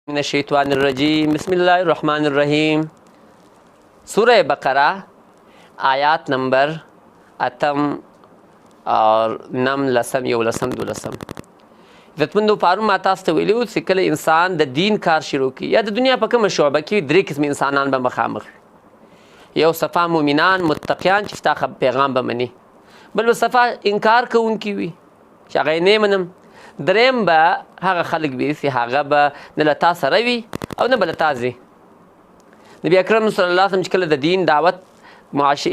من الشیطان الرجیم بسم الله الرحمن الرحیم سورہ بقرہ آیات نمبر اتم اور نم لسم یو لسم دو لسم عزتمندو پارون ما تاسو ته ویلي وو چې کله انسان د دین کار شروع کړي یا د دنیا په کومه شعبه کې درې قسم انسانان به مخامخ یو صفا مؤمنان متقیان چې ستا پیغام به مني بل به صفا انکار کوونکي وي چې هغه یې نه منم دریم به هغه خلک وي چې هغه به نه له تا سره وي او نه به له تا ځي نبي اکرم صلی الله علیه وسلم چې کله د دین دعوت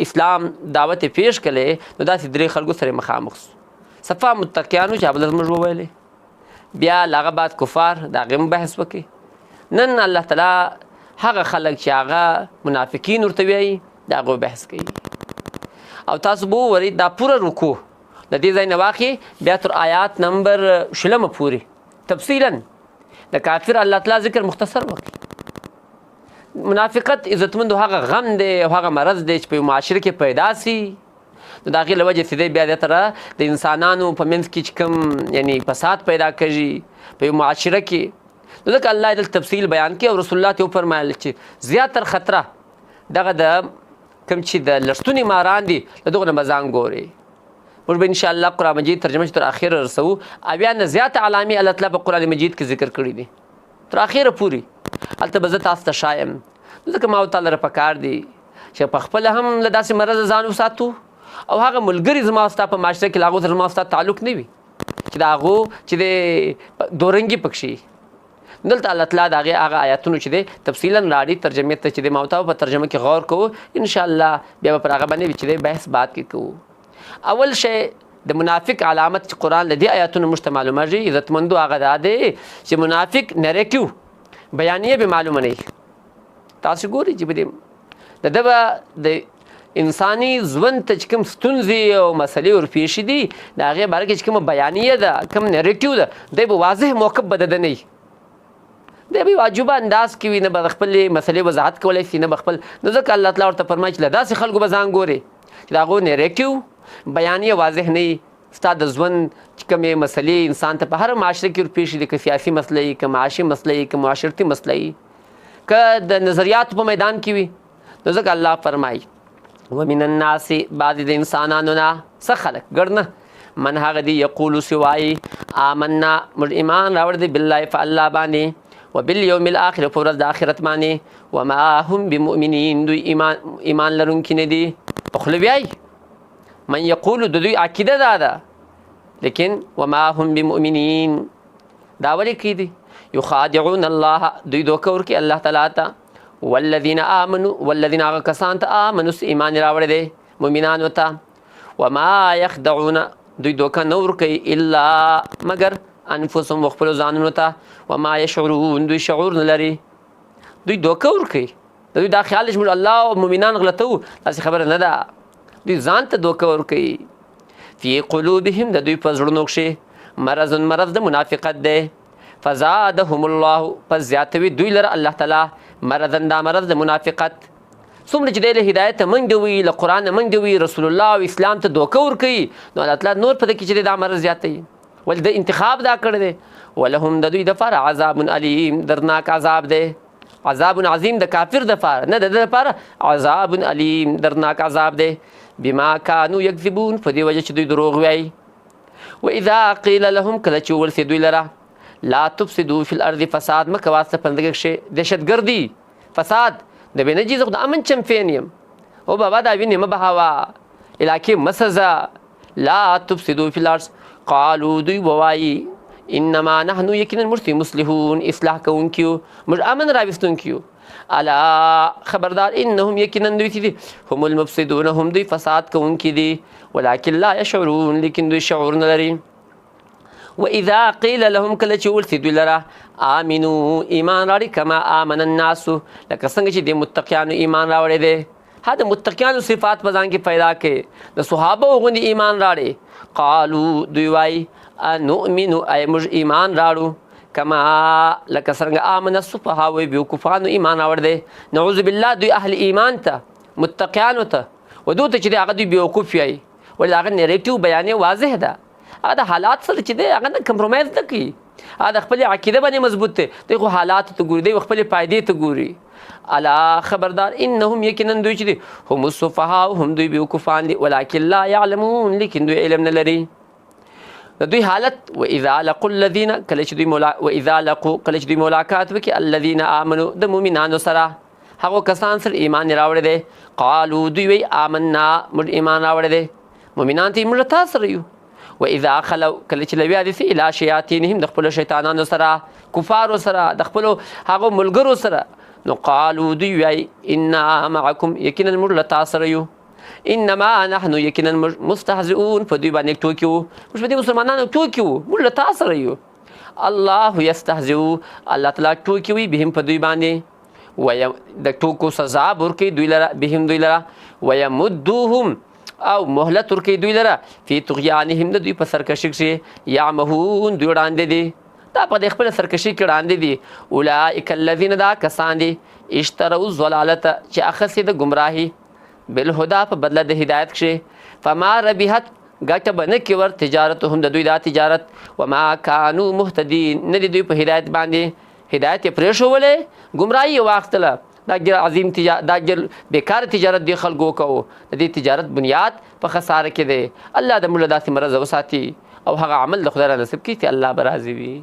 اسلام دعوت یې پیش کړی نو داسې درې خلکو سره مخامخ سو صفا متقیانو چې هغه زموږ وویلې بیا له هغه بعد کفار د هغې هم بحث وکړي نن الله تعالی هغه خلک چې هغه منافقین ورته وایي د هغو بحث کوي او تاسو به وورئ دا پوره رکوع د دې ځای نه واخلئ بیا تر آیات نمبر شلمه پورې تفصیلا د کافر الله تعالی ذکر مختصر وکړي منافقت عزتمندو هغه غم دی او هغه مرض دی چې په یو معاشره کې پیدا سي نو د هغې له وجې چې دی بیا زیاتره د انسانانو په منځ کې چې کوم یعنی فساد پیدا کړي په یو معاشره کې نو ځکه الله دلته تفصیل بیان کړي او رسول الله ته وفرمایل چې زیاتر خطره دغه د کوم چې د لړستونې ماران دي له دغو نه به ځان ګورئ موږ به انشاءالله قرآن مجید ترجمه تر اخره رسوو او بیا نه زیاته علامې الله تعالی په قرآن مجید کې ذکر کړي دي تر اخره پورې هلته به زه تاسو ته ښایم ځکه ما ورته لره پکار دي چې په خپله هم له داسې مرضه ځان وساتو او هغه ملګري زما او ستا په معاشره کې له هغو سره زما او ستا تعلق نه وي چې د هغو چې د دورنګي پکښې دلته الله تعالی د هغه آیاتونو چې دی تفصیلا راړي ترجمې ته چې دی ما ورته په ترجمه کې غور کوو انشاءالله بیا به پر هغه باندې چې دی بحث بات کې کوو اول شی د منافق علامت چې قرآن له دې آیاتونو موږ ته معلومېږي عزتمندو هغه دا دی چې منافق نریکیو بیانیه به معلومه نه وي تاسو ګورئ چې به د ده به د انساني ژوند ته چې کوم ستونزې او مسلې ورپېښې دي د هغې باره کې چې کومه بیانیه ده کوم نریکیو ده دی به واضح موقف به د ده نه وي دی به واجبه انداز کې وي نه به د خپلې مسلې وضاحت کولی شي نه به خپل نو ځکه الله تعالی ورته فرمایي چې له داسې خلکو به ځان ګورې چې د هغو نریکیو بیانیه واضح نه وي ستا د ژوند چې کومې مسلې انسان ته په هر معاشره کې ورپېښې دي که سیاسي مسله وي که معاشي مسله وي که معاشرتي مسله وي که د نظریاتو په میدان کې وي نو ځکه الله فرمایي ومن الناس بعضې د انسانانو نه څه خلک ګډ نه من هغه دی یقولو چې وایي آمنا موږ ایمان راوړی دی بالله په الله باندې وبالیوم الاخر په ورځ د آخرت باندې وما هم بمؤمنین دوی ایمان لرونکي نه دي په خوله وایي من یقولو د دوی عقیده دا ده لیکن وما هم بمؤمنین دا ولې کوي دي یخادعون الله دوی دوکه ورکوي الله تعالی ته والذین آمنوا والذین هغه کسان ته آمنوا ایمان راوړی دی مؤمنانو ته وما یخدعون دوی دوکه نه ورکوي الا مگر انفسهم خپلو ځانونو ته وما یشعرون دوی شعور نه لري دوی دوکه ورکوي د دوی دا خیال چې موږ الله او مؤمنان غلطوو داسې خبره نه ده دوی ځان ته دوکه ورکوي فی قلوبهم د دوی په زړونو کښې مرض د منافقت دی فزادهم الله پس زیاتوي دوی لره الله تعالی مرضا دا مرض د منافقت څومره چې دی له هدایته منډې وي له قرآن منډې وي رسول الله او اسلام ته دوکه ورکوي نو الله تعالی نور په ده کې چې دی دا مرض زیاتوي ولې د انتخاب دا کړی دی ولهم د دوی دپاره عذاب علیم دردناک عذاب دی عذاب عظیم د کافر دپاره نه د ده دپاره عذاب علیم دردناک عذاب دی بما کانوا یکذبون په دې وجه چې دوی دروغ وایي واذا قیل لهم کله چې وویل سي دوی لره لا تفسدوا فی الارض فساد مه کوه ستا په ځمکه کښې دهشتګردي فساد د بې نه چیزه خو د امن چمپین یم او بابا دا وینې مه بهوه علاقې مه سزه لا تفسدوا فی الارض قالو دوی ووایي انما نحن یقینا موږ مصلحون اصلاح کوونکي یو موږ امن راویستونکي یو الا خبردار انهم یقینا دوی چې دي هم المفسدون هم دوی فساد کوونکي دي ولکن لا یشعرون لیکن دوی شعور نه لري واذا قیل لهم کله چې وویل سي دوی لره آمنو ایمان راوړئ کما آمن الناس لکه څنګه چې د متقیانو ایمان راوړی دی ها د متقیانو صفات په ځان کې پیدا کړي د صحابه غوندې ایمان راوړئ قالو دوی وایي نؤمنو ای موږ ایمان راوړو کما لکه څرنګه آمن السفهاء وایي بیوقوفانو ایمان راوړی دی نعوذ بالله دوی اهل ایمان ته متقیانو ته و دوی ته چې دی هغه دوی بیوقوف وایي ولې هغه نیریټیو بیانې واضح ده هغه د حالات سره چې دی هغه نه کمپرومایز نه کوي د خپل عقیده باندې مضبوط دی، دی خو حالات ته ګوري، دی خپل فائدې ته ګوري. الا خبردار انهم یقینا دوی چې دي هم السفهاء هم دوی بیوقوفان دي ولکن لا يعلمون لیکن دوی علم نه لري. د دوی حالت واذا لقوا الذين کله چې دوی ملاقات وکړي الذين امنوا د مؤمنانو سره، هغه کسان سره ایمان راوړی دی، قالو دوی وی آمنا موږ ایمان راوړی دی، مؤمنان ته موږ تاسو سره یو. واذا خلوا کله چې لوي دي الى شیاطینهم د خپل شیطانانو سره، کفارو سره، د خپل هغه ملګرو سره، نو قالو دوی وی انا معکم یقینا موږ تاسو سره یو، انما نحن یقینا مستهزئون، په دوی باندې ټوکي وو، موږ په دې مسلمانانو ټوکي وو، موږ تاسو سره یو. الله یستهزئ، الله تعالی ټوکي وي بهم په دوی باندې، د ټوکو سزا ورکوي دوی لره، بهم دوی لره، ويمدوهم او مهلت ورکوي دوی لره فی طغیانهم د دوی په سرکشي کښې، یعمهون دوی وړاندې دي، دا په د خپل سرکشي کې وړاندې دي. اولئک الذین دا کسان دي اشتروا الضلالة چې اخذ د ګمراهي بالهدى په بدله د هدایت کښې، فما ربحت ګټه به نه کړي ور تجارتهم د دوی دا تجارت، وما کانوا مهتدین نه دي دوی په هدایت باندې، هدایت یې پرېښولې ګمراهي یې واخیستله. دا ډېر عظیم تجارت، دا ډېر بیکاره تجارت دی خلکو وکړو، د دې تجارت بنیاد په خساره کې دی. الله د موږ داسې مرض وساتي او هغه عمل د خدای را نصیب کړي چې الله به راضي وي.